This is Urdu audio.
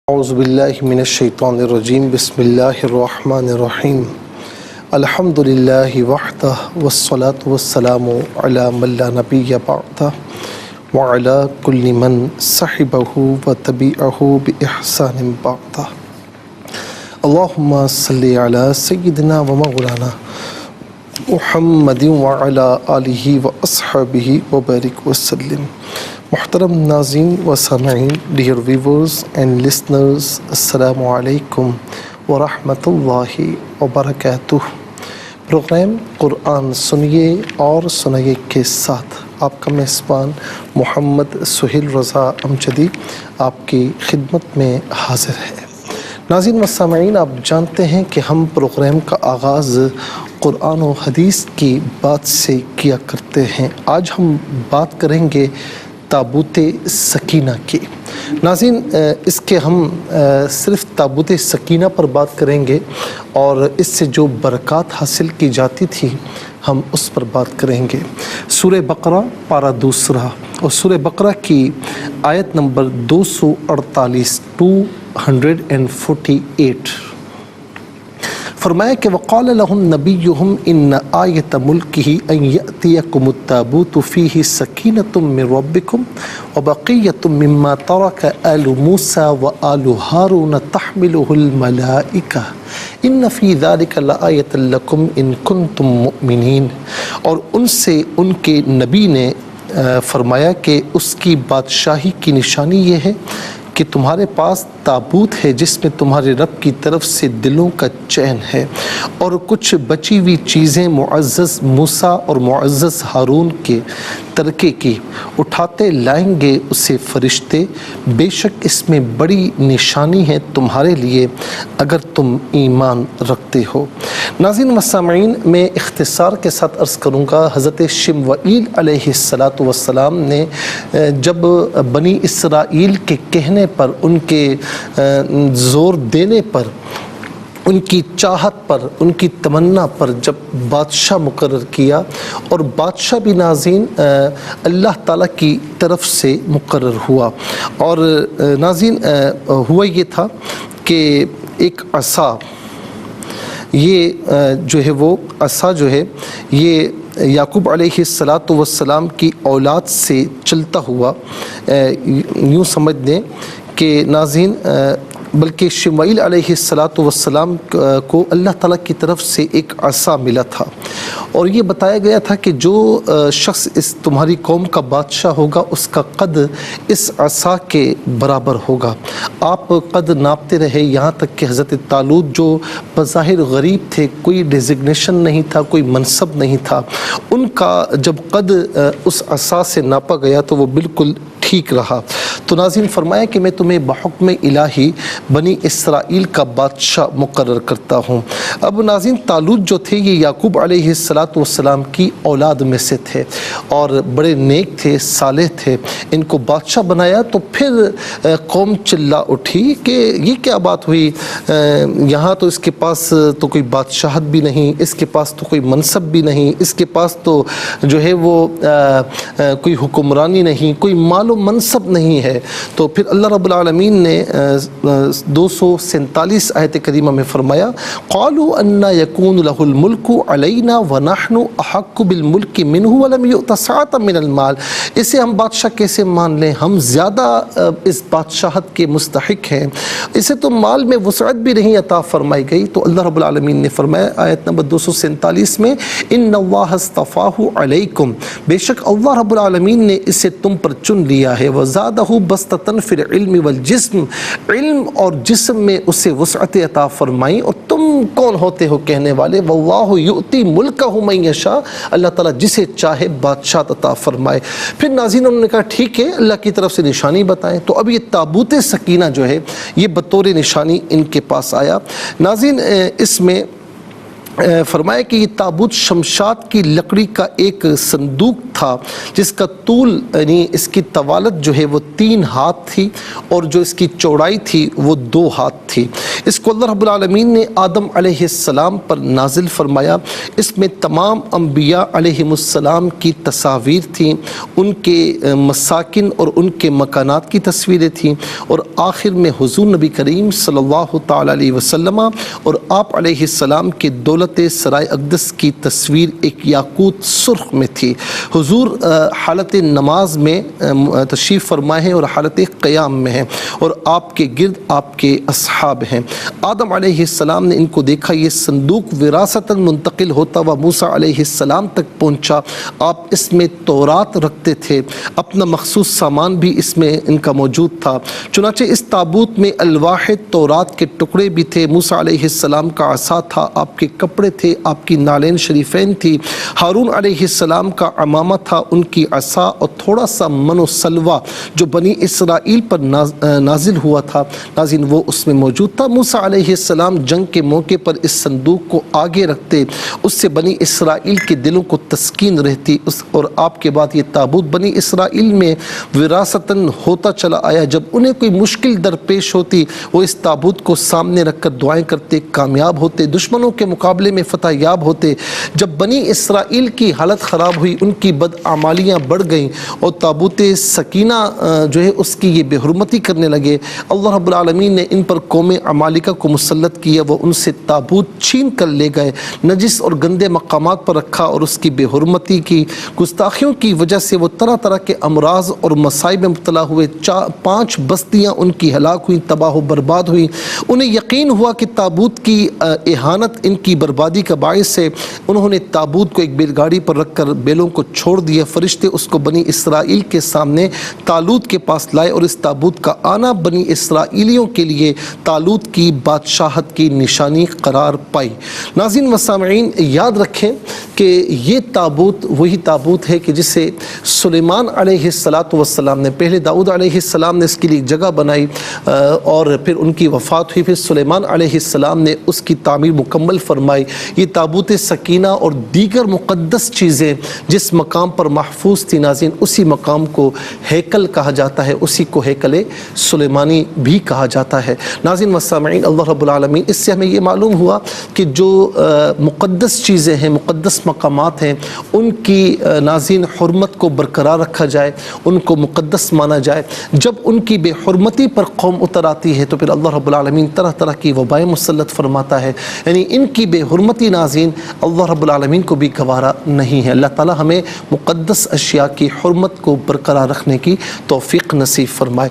اعوذ باللہ من الشیطان الرجیم بسم اللہ الرحمن الرحیم الحمد للہ وحدہ والصلاة والسلام علی من لا نبی بعدہ وعلی کل من صحبہ وتبعہ بإحسان بعدہ اللہم صلی علی سیدنا و مولانا محمد وعلی آلہ واصحابہ وبارک وسلم. محترم ناظرین و سامعین، ڈیئر ویورز اینڈ لسنرز، السلام علیکم ورحمۃ اللہ وبرکاتہ. پروگرام قرآن سنیے اور سنائیے کے ساتھ آپ کا میزبان محمد سہیل رضا امجدی آپ کی خدمت میں حاضر ہے. ناظرین و سامعین، آپ جانتے ہیں کہ ہم پروگرام کا آغاز قرآن و حدیث کی بات سے کیا کرتے ہیں. آج ہم بات کریں گے تابوت سکینہ کی. ناظرین، اس کے ہم صرف تابوت سکینہ پر بات کریں گے اور اس سے جو برکات حاصل کی جاتی تھی ہم اس پر بات کریں گے. سورہ بقرہ پارہ 2 اور سورہ بقرہ کی آیت نمبر 248 248 فرمایا کہ وقال لهم نبیہم ان آیت ملکہ ان یأتیکم التابوت فیہ سکینۃ من ربکم وبقیۃ مما ترک آل موسیٰ وآل ہارون تحملہ الملائکہ ان فی ذلک لآیۃ لکم ان کنتم مؤمنین. اور ان سے ان کے نبی نے فرمایا کہ اس کی بادشاہی کی نشانی یہ ہے کہ تمہارے پاس تابوت ہے جس میں تمہارے رب کی طرف سے دلوں کا چین ہے، اور کچھ بچی ہوئی چیزیں معزز موسیٰ اور معزز ہارون کے ترکے کی اٹھاتے لائیں گے اسے فرشتے. بے شک اس میں بڑی نشانی ہے تمہارے لیے اگر تم ایمان رکھتے ہو. ناظرین و سامعین، میں اختصار کے ساتھ عرض کروں گا، حضرت شموئیل علیہ السلام نے جب بنی اسرائیل کے کہنے پر، ان کے زور دینے پر، ان کی چاہت پر، ان کی تمنا پر جب بادشاہ مقرر کیا، اور بادشاہ بھی ناظرین اللہ تعالیٰ کی طرف سے مقرر ہوا. اور ناظرین ہوا یہ تھا کہ ایک عصا، یہ جو ہے وہ عصا جو ہے یہ یعقوب علیہ السلام کی اولاد سے چلتا ہوا، یوں سمجھ لیں کہ ناظرین بلکہ شموئیل علیہ السلام کو اللہ تعالیٰ کی طرف سے ایک عصا ملا تھا، اور یہ بتایا گیا تھا کہ جو شخص اس تمہاری قوم کا بادشاہ ہوگا اس کا قد اس عصا کے برابر ہوگا. آپ قد ناپتے رہے یہاں تک کہ حضرت طالوت جو بظاہر غریب تھے، کوئی ڈیزگنیشن نہیں تھا، کوئی منصب نہیں تھا، ان کا جب قد اس عصا سے ناپا گیا تو وہ بالکل ٹھیک رہا. تو ناظرین فرمایا کہ میں تمہیں بحکم الہی بنی اسرائیل کا بادشاہ مقرر کرتا ہوں. اب ناظرین طالوت جو تھے یہ یعقوب علیہ السلام کی اولاد میں سے تھے اور بڑے نیک تھے، صالح تھے. ان کو بادشاہ بنایا تو پھر قوم چلا اٹھی کہ یہ کیا بات ہوئی، یہاں تو اس کے پاس تو کوئی بادشاہت بھی نہیں، اس کے پاس تو کوئی منصب بھی نہیں، اس کے پاس تو جو ہے وہ کوئی حکمرانی نہیں، کوئی مال و منصب نہیں ہے. تو پھر اللہ رب العالمین نے 247 آیت کریمہ میں فرمایا قالوا ان یکون له الملک علینا ونحن احق بالملک منہ ولم یؤت سعۃ من المال. اسے ہم بادشاہ کیسے مان لیں، ہم زیادہ اس بادشاہت کے مستحق ہیں، اسے تو مال میں وسعت بھی نہیں عطا فرمائی گئی. تو اللہ رب العالمین نے فرمایا آیت نمبر 247 میں ان اللہ اصطفاہ علیکم، بے شک اللہ رب العالمین نے اسے تم پر چن لیا ہے، وزادہ بسطۃ فی العلم والجسم، علم اور جسم میں اسے وسعت عطا فرمائی. اور تم کون ہوتے ہو کہنے والے، واللہ یؤتی ملکہ من یشاء، اللہ تعالیٰ جسے چاہے بادشاہ عطا فرمائے. پھر ناظرین انہوں نے کہا ٹھیک ہے اللہ کی طرف سے نشانی بتائیں. تو اب یہ تابوت سکینہ جو ہے یہ بطور نشانی ان کے پاس آیا. ناظرین اس میں فرمایا کہ یہ تابوت شمشاد کی لکڑی کا ایک صندوق تھا جس کا طول یعنی اس کی طوالت جو ہے وہ 3 ہاتھ تھی اور جو اس کی چوڑائی تھی وہ 2 ہاتھ تھی۔ اس کو اللہ رب العالمین نے آدم علیہ السلام پر نازل فرمایا۔ اس میں تمام انبیاء علیہم السلام کی تصاویر تھیں، ان کے مساکن اور ان کے مکانات کی تصویریں تھیں، اور آخر میں حضور نبی کریم صلی اللہ تعالی علیہ وسلم اور آپ علیہ السلام کے دولت سرائے اقدس کی تصویر ایک یاقوت سرخ میں تھی۔ حضور حالت نماز میں تشریف فرمائے ہیں اور حالت قیام میں ہیں، اور آپ کے گرد آپ کے اصحاب ہیں۔ آدم علیہ السلام نے ان کو دیکھا، یہ صندوق وراثتاً منتقل ہوتا ہوا موسیٰ علیہ السلام تک پہنچا۔ آپ اس میں تورات رکھتے تھے، اپنا مخصوص سامان بھی اس میں ان کا موجود تھا۔ چنانچہ اس تابوت میں الواح تورات کے ٹکڑے بھی تھے، موسیٰ علیہ السلام کا عصا تھا، آپ کے کپڑے تھے، آپ کی نالین شریفین تھی، ہارون علیہ السلام کا عمامہ تھا، ان کی عصا اور تھوڑا سا من و سلوہ جو بنی اسرائیل پر نازل ہوا تھا ناظرین وہ اس میں موجود تھا۔ موسیٰ علیہ السلام جنگ کے موقع پر اس صندوق کو آگے رکھتے، اس سے بنی اسرائیل کے دلوں کو تسکین رہتی، اور آپ کے بعد یہ تابوت بنی اسرائیل میں وراثتاً ہوتا چلا آیا۔ جب انہیں کوئی مشکل درپیش ہوتی وہ اس تابوت کو سامنے رکھ کر دعائیں کرتے، کامیاب ہوتے، دشمنوں کے مقابلے میں فتح یاب ہوتے۔ جب بنی اسرائیل کی حالت خراب ہوئی، ان کی بدعمالیاں بڑھ گئیں اور تابوت سکینہ جو ہے اس کی یہ بے حرمتی کرنے لگے، اللہ رب العالمین نے ان پر قوم عمالقہ کو مسلط کیا، وہ ان سے تابوت چھین کر لے گئے، نجس اور گندے مقامات پر رکھا، اور اس کی بے حرمتی کی گستاخیوں کی وجہ سے وہ طرح طرح کے امراض اور مصائب میں مبتلا ہوئے۔ 5 بستیاں ان کی ہلاک ہوئیں، تباہ و برباد ہوئیں۔ انہیں یقین ہوا کہ تابوت کی اہانت ان کی بربادی کا باعث ہے، انہوں نے تابوت کو ایک بیل گاڑی پر رکھ کر بیلوں کو چھوڑ دیا۔ فرشتے اس کو بنی اسرائیل کے سامنے طالوت کے پاس لائے، اور اس تابوت کا آنا بنی اسرائیلیوں کے لیے طالوت کی بادشاہت کی نشانی قرار پائی۔ ناظرین و سامعین، یاد رکھیں کہ یہ تابوت وہی تابوت ہے کہ جسے سلیمان علیہ السلام نے، پہلے داؤد علیہ السلام نے اس کے لیے جگہ بنائی، اور پھر ان کی وفات ہوئی، پھر سلیمان علیہ السلام نے اس کی تعمیر مکمل فرمائی۔ یہ تابوت سکینہ اور دیگر مقدس چیزیں جس مقام پر محفوظ تھی ناظرین، اسی مقام کو ہیکل کہا جاتا ہے، اسی کو ہیکل سلیمانی بھی کہا جاتا ہے۔ ناظرین و سامعین، اللہ رب العالمین، اس سے ہمیں یہ معلوم ہوا کہ جو مقدس چیزیں ہیں، مقدس مقامات ہیں، ان کی ناظرین حرمت کو برقرار رکھا جائے، ان کو مقدس مانا جائے۔ جب ان کی بے حرمتی پر قوم اتر آتی ہے تو پھر اللہ رب العالمین طرح طرح کی وبائیں مسلط فرماتا ہے، یعنی ان کی بے حرمتی ناظرین اللہ رب العالمین کو بھی گوارا نہیں ہے۔ اللہ تعالی ہمیں مقدس اشیاء کی حرمت کو برقرار رکھنے کی توفیق نصیب فرمائے۔